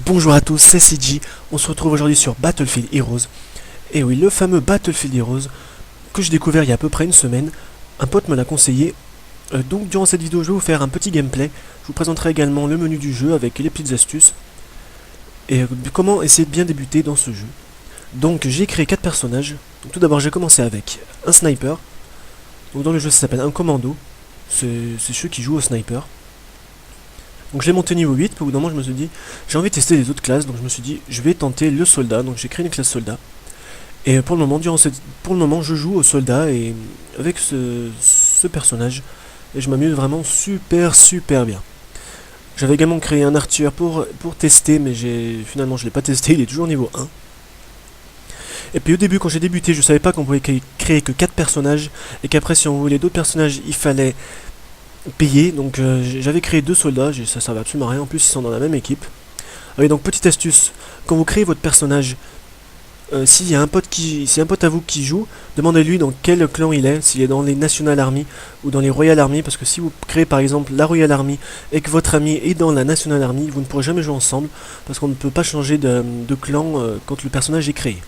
Bonjour à tous, c'est CG. On se retrouve aujourd'hui sur Battlefield Heroes. Et oui, le fameux Battlefield Heroes que j'ai découvert il y a à peu près une semaine. Un pote me l'a conseillé. Donc durant cette vidéo, je vais vous faire un petit gameplay. Je vous présenterai également le menu du jeu avec les petites astuces. Et comment essayer de bien débuter dans ce jeu. Donc j'ai créé 4 personnages. Donc, tout d'abord j'ai commencé avec un sniper. Donc dans le jeu ça s'appelle un commando. C'est ceux qui jouent au sniper. Donc je l'ai monté niveau 8, puis au bout d'un moment je me suis dit, j'ai envie de tester les autres classes, donc je me suis dit, je vais tenter le soldat, donc j'ai créé une classe soldat. Et pour le moment, je joue au soldat et avec ce personnage, et je m'amuse vraiment super bien. J'avais également créé un archer pour tester, mais finalement je l'ai pas testé, il est toujours niveau 1. Et puis au début, quand j'ai débuté, je savais pas qu'on pouvait créer que 4 personnages, et qu'après si on voulait d'autres personnages, il fallait payer. Donc j'avais créé 2 soldats, ça servait absolument à rien, en plus ils sont dans la même équipe. Ah oui, donc petite astuce, quand vous créez votre personnage, s'il y a un pote à vous qui joue, demandez-lui dans quel clan il est, s'il est dans les National Army ou dans les Royal Army, parce que si vous créez par exemple la Royal Army et que votre ami est dans la National Army, vous ne pourrez jamais jouer ensemble, parce qu'on ne peut pas changer de clan quand le personnage est créé.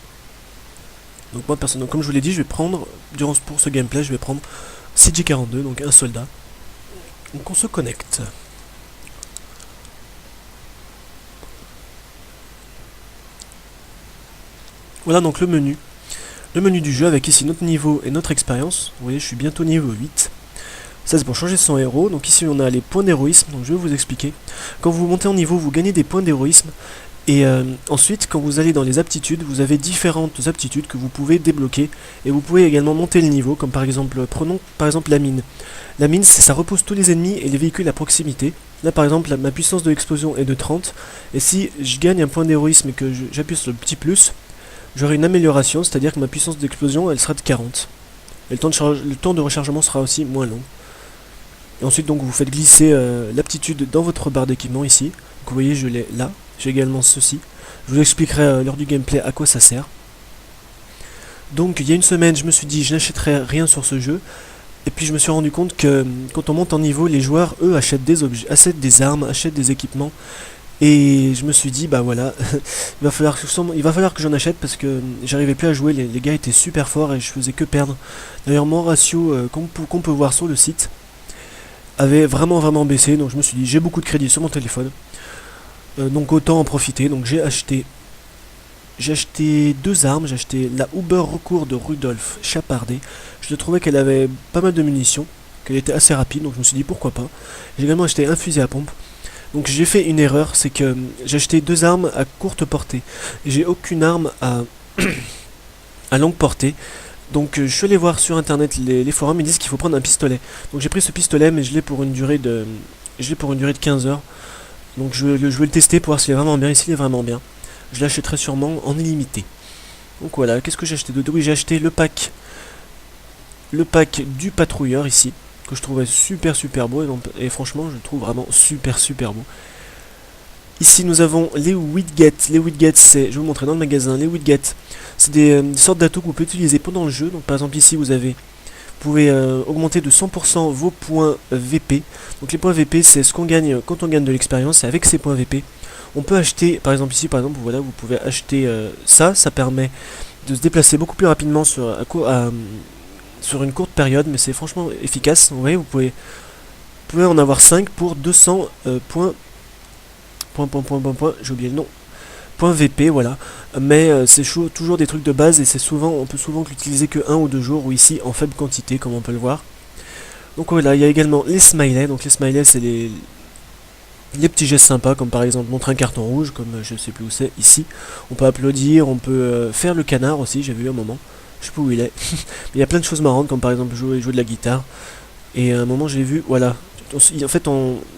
Donc moi personnellement, comme je vous l'ai dit, je vais prendre, pour ce gameplay, je vais prendre CG42, donc un soldat. Donc on se connecte. Voilà donc le menu. Le menu du jeu avec ici notre niveau et notre expérience. Vous voyez, je suis bientôt niveau 8. Ça c'est pour changer son héros. Donc ici on a les points d'héroïsme. Donc je vais vous expliquer. Quand vous montez en niveau, vous gagnez des points d'héroïsme. Et ensuite, quand vous allez dans les aptitudes, vous avez différentes aptitudes que vous pouvez débloquer. Et vous pouvez également monter le niveau, comme par exemple, prenons par exemple la mine. La mine, ça repousse tous les ennemis et les véhicules à proximité. Là par exemple, ma puissance de l'explosion est de 30. Et si je gagne un point d'héroïsme et que j'appuie sur le petit plus, j'aurai une amélioration, c'est-à-dire que ma puissance d'explosion, elle sera de 40. Et le temps de rechargement sera aussi moins long. Et ensuite, donc, vous faites glisser l'aptitude dans votre barre d'équipement ici. Donc, vous voyez, je l'ai là. J'ai également ceci. Je vous expliquerai lors du gameplay à quoi ça sert. Donc, il y a une semaine, je me suis dit, je n'achèterai rien sur ce jeu. Et puis, je me suis rendu compte que quand on monte en niveau, les joueurs, eux, achètent des objets, achètent des armes, achètent des équipements. Et je me suis dit, bah voilà, il va falloir que j'en achète parce que j'arrivais plus à jouer, les gars étaient super forts et je faisais que perdre. D'ailleurs, mon ratio qu'on peut voir sur le site avait vraiment baissé, donc je me suis dit, j'ai beaucoup de crédits sur mon téléphone, donc autant en profiter. Donc j'ai acheté 2 armes, j'ai acheté la Uber Recours de Rudolf Chapardet. Je trouvais qu'elle avait pas mal de munitions, qu'elle était assez rapide, donc je me suis dit pourquoi pas. J'ai également acheté un fusil à pompe. Donc j'ai fait une erreur, c'est que j'ai acheté 2 armes à courte portée. J'ai aucune arme à, à longue portée. Donc je suis allé voir sur internet les forums, ils disent qu'il faut prendre un pistolet. Donc j'ai pris ce pistolet, mais je l'ai pour une durée de 15 heures. Donc je vais le tester pour voir s'il est vraiment bien, et s'il est vraiment bien, je l'achèterai sûrement en illimité. Donc voilà, qu'est-ce que j'ai acheté d'autre? Oui, j'ai acheté le pack du patrouilleur ici, que je trouvais super beau, et franchement je le trouve vraiment super beau. Ici nous avons les widgets. Les widgets, c'est, je vais vous montrer dans le magasin, les widgets, c'est des sortes d'atouts que vous pouvez utiliser pendant le jeu. Donc par exemple ici vous pouvez augmenter de 100% vos points VP. Donc les points VP, c'est ce qu'on gagne quand on gagne de l'expérience, et avec ces points VP on peut acheter, par exemple ici, voilà, vous pouvez acheter ça permet de se déplacer beaucoup plus rapidement sur une courte période, mais c'est franchement efficace. Vous voyez, vous pouvez en avoir 5 pour 200 points, j'ai oublié le nom, points VP, voilà. Mais c'est toujours des trucs de base, et on peut souvent l'utiliser que 1 ou 2 jours, ou ici en faible quantité, comme on peut le voir. Donc voilà, il y a également les smileys. Donc les smileys, c'est les petits gestes sympas, comme par exemple montrer un carton rouge, comme je sais plus où c'est, ici. On peut applaudir, on peut faire le canard aussi, j'ai vu un moment. Je sais pas où il est. Mais il y a plein de choses marrantes, comme par exemple jouer de la guitare. Et à un moment j'ai vu, voilà. En fait,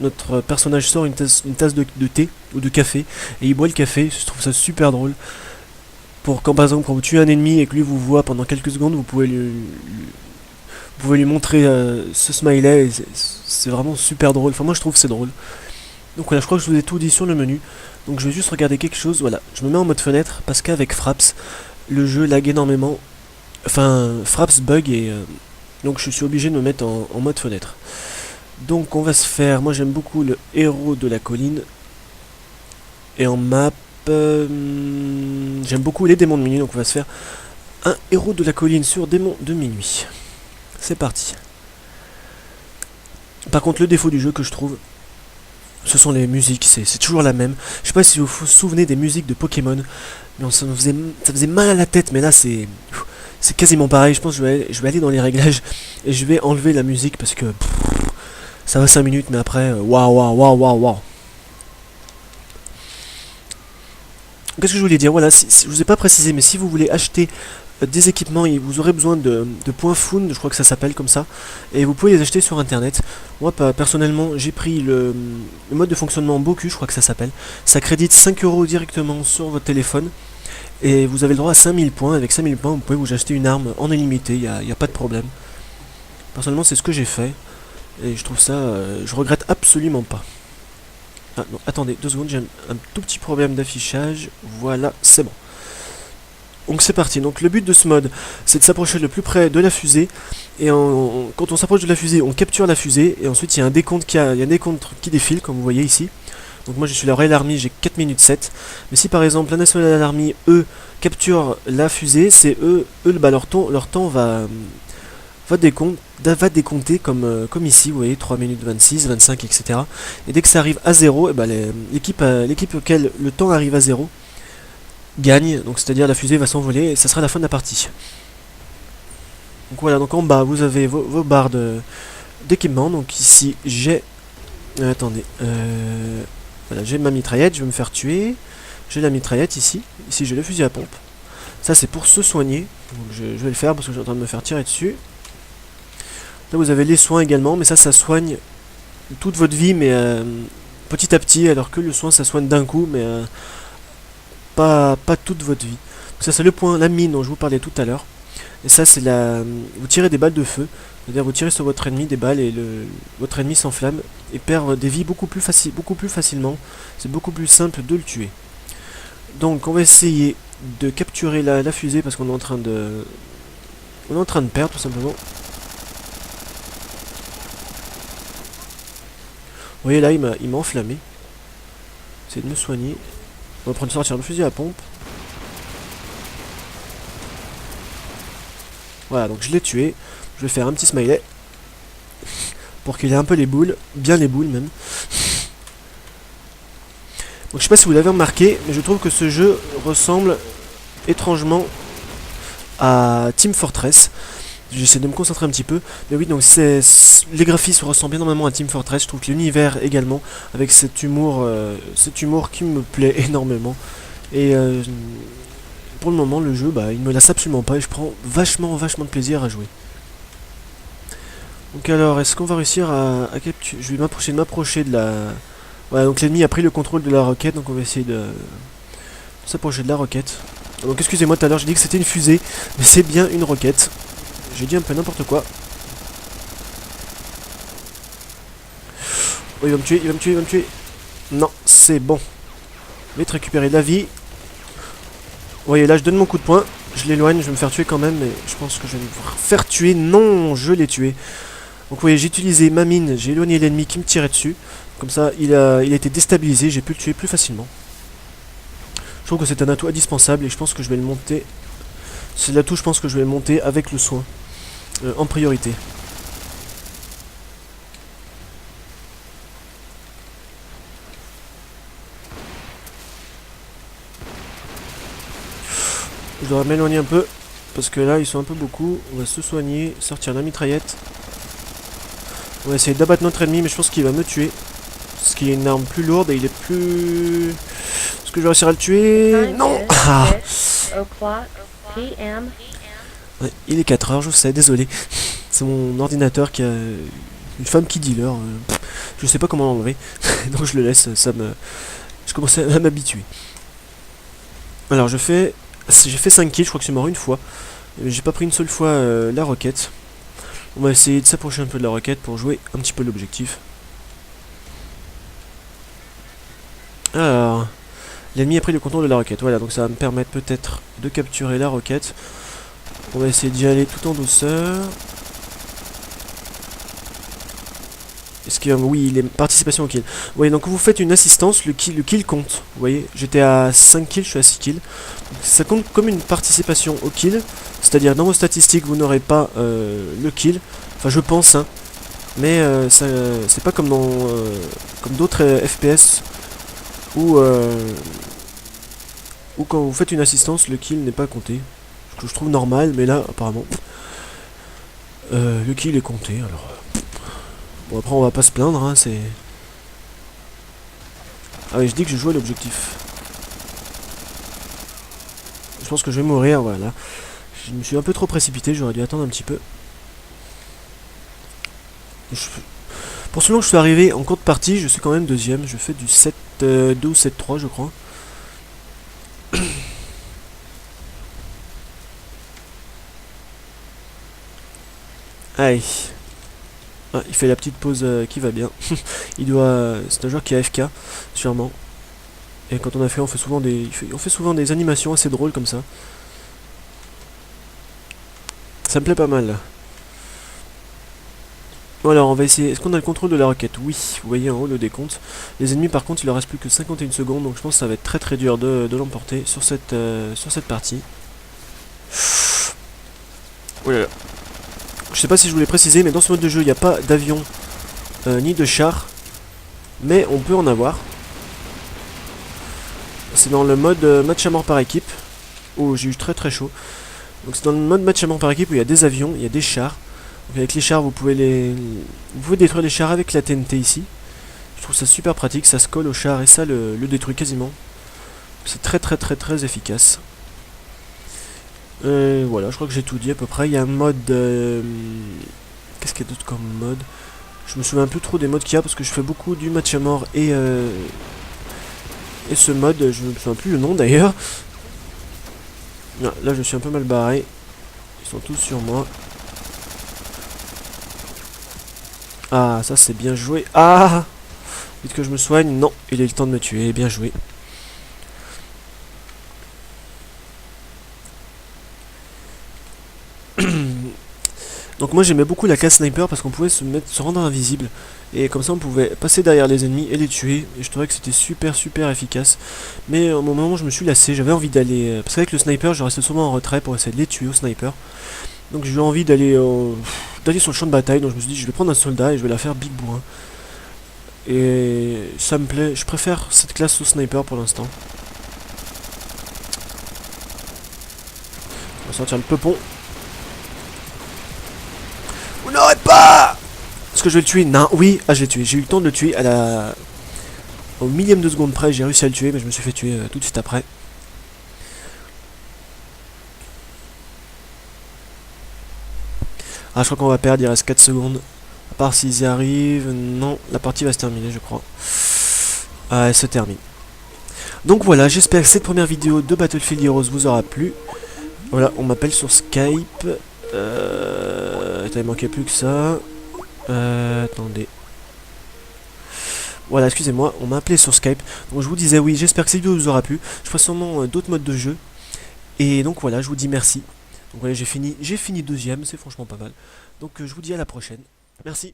notre personnage sort une tasse de thé ou de café, et il boit le café. Je trouve ça super drôle. Quand par exemple, quand vous tuez un ennemi et que lui vous voit pendant quelques secondes, vous pouvez lui montrer ce smiley, et c'est vraiment super drôle. Enfin, moi je trouve que c'est drôle. Donc voilà, je crois que je vous ai tout dit sur le menu. Donc je vais juste regarder quelque chose. Voilà, je me mets en mode fenêtre parce qu'avec Fraps, le jeu lag énormément. Enfin, Fraps bug, et donc je suis obligé de me mettre en mode fenêtre. Donc on va se faire, moi j'aime beaucoup le héros de la colline. Et en map, j'aime beaucoup les démons de minuit, donc on va se faire un héros de la colline sur démon de minuit. C'est parti. Par contre, le défaut du jeu que je trouve, ce sont les musiques, c'est toujours la même. Je sais pas si vous vous souvenez des musiques de Pokémon, mais ça faisait mal à la tête, mais là c'est quasiment pareil. Je pense que je vais aller dans les réglages et je vais enlever la musique parce que ça va 5 minutes, mais après, waouh, waouh, waouh, waouh, waouh. Qu'est-ce que je voulais dire? Voilà, je vous ai pas précisé, mais si vous voulez acheter des équipements, vous aurez besoin de points Found, je crois que ça s'appelle comme ça, et vous pouvez les acheter sur internet. Moi personnellement j'ai pris le mode de fonctionnement Boku, je crois que ça s'appelle. Ça crédite 5 € directement sur votre téléphone, et vous avez le droit à 5000 points. Avec 5000 points vous pouvez vous acheter une arme en illimité, il n'y a pas de problème. Personnellement c'est ce que j'ai fait, et je trouve ça, je regrette absolument pas. Ah non, attendez 2 secondes, j'ai un tout petit problème d'affichage, voilà, c'est bon. Donc c'est parti, donc le but de ce mode c'est de s'approcher le plus près de la fusée, et quand on s'approche de la fusée on capture la fusée, et ensuite il y a un décompte qui défile comme vous voyez ici. Donc moi je suis la Royal Army, j'ai 4 minutes 7, mais si par exemple la National Army eux capturent la fusée, c'est eux bah, leur temps va décompter comme ici, vous voyez 3 minutes 26, 25 etc. Et dès que ça arrive à 0, et bah, l'équipe auquel le temps arrive à 0 gagne, donc c'est à dire la fusée va s'envoler et ça sera la fin de la partie. Donc voilà, donc en bas vous avez vos barres d'équipement. Donc ici j'ai attendez, voilà, j'ai ma mitraillette, je vais me faire tuer. J'ai la mitraillette ici j'ai le fusil à pompe, ça c'est pour se soigner, donc je vais le faire parce que je suis en train de me faire tirer dessus. Là vous avez les soins également, mais ça soigne toute votre vie, mais petit à petit, alors que le soin ça soigne d'un coup, mais pas toute votre vie. Donc ça c'est le point, la mine dont je vous parlais tout à l'heure. Et ça c'est vous tirez des balles de feu, c'est-à-dire vous tirez sur votre ennemi des balles et votre ennemi s'enflamme et perd des vies beaucoup plus facilement. C'est beaucoup plus simple de le tuer. Donc on va essayer de capturer la fusée parce qu'on est en train de perdre tout simplement. Vous voyez là il m'a enflammé. J'essaie de me soigner. On va prendre sortir le fusil à pompe. Voilà, donc je l'ai tué. Je vais faire un petit smiley. Pour qu'il ait un peu les boules. Bien les boules même. Donc je sais pas si vous l'avez remarqué, mais je trouve que ce jeu ressemble étrangement à Team Fortress. J'essaie de me concentrer un petit peu. Mais oui, donc les graphismes ressemblent énormément à Team Fortress. Je trouve que l'univers également, avec cet humour qui me plaît énormément. Et pour le moment, le jeu, bah, il me lasse absolument pas et je prends vachement de plaisir à jouer. Donc alors, est-ce qu'on va réussir à capturer? Je vais m'approcher de la... Voilà, donc l'ennemi a pris le contrôle de la roquette, donc on va essayer de s'approcher de la roquette. Donc excusez-moi, tout à l'heure j'ai dit que c'était une fusée, mais c'est bien une roquette. J'ai dit un peu n'importe quoi. Oh, il va me tuer. Non, c'est bon. Je vais te récupérer de la vie. Vous voyez, là je donne mon coup de poing. Je l'éloigne, je vais me faire tuer quand même, mais je pense que je vais me faire tuer. Non, je l'ai tué. Donc vous voyez, j'ai utilisé ma mine, j'ai éloigné l'ennemi qui me tirait dessus. Comme ça, il a été déstabilisé, j'ai pu le tuer plus facilement. Je trouve que c'est un atout indispensable et je pense que je vais le monter. C'est l'atout, je pense que je vais le monter avec le soin. En priorité. Je dois m'éloigner un peu parce que là ils sont un peu beaucoup. On va se soigner, sortir la mitraillette. On va essayer d'abattre notre ennemi, mais je pense qu'il va me tuer parce qu'il a une arme plus lourde et il est plus... Est-ce que je vais réussir à le tuer? Non. Ouais, il est 4h, je sais, désolé. C'est mon ordinateur qui a une femme qui dit l'heure. Je sais pas comment l'enlever. Donc je le laisse, je commence à m'habituer. Alors j'ai fait 5 kills, je crois que c'est mort une fois. J'ai pas pris une seule fois la roquette. On va essayer de s'approcher un peu de la roquette pour jouer un petit peu l'objectif. Alors, l'ennemi a pris le contrôle de la roquette. Voilà, donc ça va me permettre peut-être de capturer la roquette. On va essayer d'y aller tout en douceur. Est-ce que oui, les participations au kill. Oui, donc vous faites une assistance, le kill compte. Vous voyez, j'étais à 5 kills, je suis à 6 kills. Donc, ça compte comme une participation au kill. C'est-à-dire dans vos statistiques, vous n'aurez pas le kill. Enfin, je pense, hein. Mais c'est pas comme dans comme d'autres FPS où quand vous faites une assistance, le kill n'est pas compté. Ce que je trouve normal, mais là, apparemment, le kill est compté. Alors, bon, après, on va pas se plaindre, hein, c'est... Ah oui, je dis que je joue à l'objectif. Je pense que je vais mourir, voilà. Je me suis un peu trop précipité, j'aurais dû attendre un petit peu. Pour celui-là que je suis arrivé en cours de partie, je suis quand même deuxième. Je fais du 7-2 ou 7-3, je crois. Allez. Ah, il fait la petite pause qui va bien. Il doit... C'est un joueur qui est AFK, sûrement. Et quand on a fait, on fait souvent des animations assez drôles comme ça. Ça me plaît pas mal là. Bon alors on va essayer. Est-ce qu'on a le contrôle de la roquette? Oui, vous voyez en haut le décompte. Les ennemis par contre il leur reste plus que 51 secondes, donc je pense que ça va être très très dur de l'emporter sur cette partie. Oh là là. Je sais pas si je voulais préciser, mais dans ce mode de jeu il n'y a pas d'avion ni de char, mais on peut en avoir. C'est dans le mode match à mort par équipe, où j'ai eu très très chaud. Donc c'est dans le mode match à mort par équipe où il y a des avions, il y a des chars. Donc avec les chars vous pouvez détruire les chars avec la TNT ici. Je trouve ça super pratique, ça se colle au char et ça le détruit quasiment. C'est très très très très efficace. Voilà, je crois que j'ai tout dit à peu près. Il y a un mode... Qu'est-ce qu'il y a d'autre comme mode? Je me souviens plus trop des modes qu'il y a parce que je fais beaucoup du match à mort et ce mode, je me souviens plus le nom d'ailleurs. Là je suis un peu mal barré. Ils sont tous sur moi. Ah, ça c'est bien joué. Ah! Vite que je me soigne. Non, il a eu le temps de me tuer. Bien joué. Donc moi j'aimais beaucoup la classe sniper parce qu'on pouvait se rendre invisible. Et comme ça on pouvait passer derrière les ennemis et les tuer. Et je trouvais que c'était super super efficace. Mais au moment où je me suis lassé, j'avais envie d'aller... Parce qu'avec le sniper je restais souvent en retrait pour essayer de les tuer au sniper. Donc j'ai eu envie d'aller sur le champ de bataille. Donc je me suis dit je vais prendre un soldat et je vais la faire big bourrin. Et ça me plaît. Je préfère cette classe au sniper pour l'instant. On va sortir le peupon. Vous n'aurez pas! Est-ce que je vais le tuer? Non, oui, ah je l'ai tué. J'ai eu le temps de le tuer au millième de seconde près. J'ai réussi à le tuer, mais je me suis fait tuer tout de suite après. Ah, je crois qu'on va perdre, il reste 4 secondes. À part s'ils y arrivent, non, la partie va se terminer, je crois. Ah, elle se termine. Donc voilà, j'espère que cette première vidéo de Battlefield Heroes vous aura plu. Voilà, on m'appelle sur Skype. Il manquait plus que ça. Attendez. Voilà, excusez-moi, on m'a appelé sur Skype. Donc je vous disais oui, j'espère que cette vidéo vous aura plu. Je ferai sûrement d'autres modes de jeu. Et donc voilà, je vous dis merci. Donc voilà, j'ai fini deuxième, c'est franchement pas mal. Donc je vous dis à la prochaine. Merci.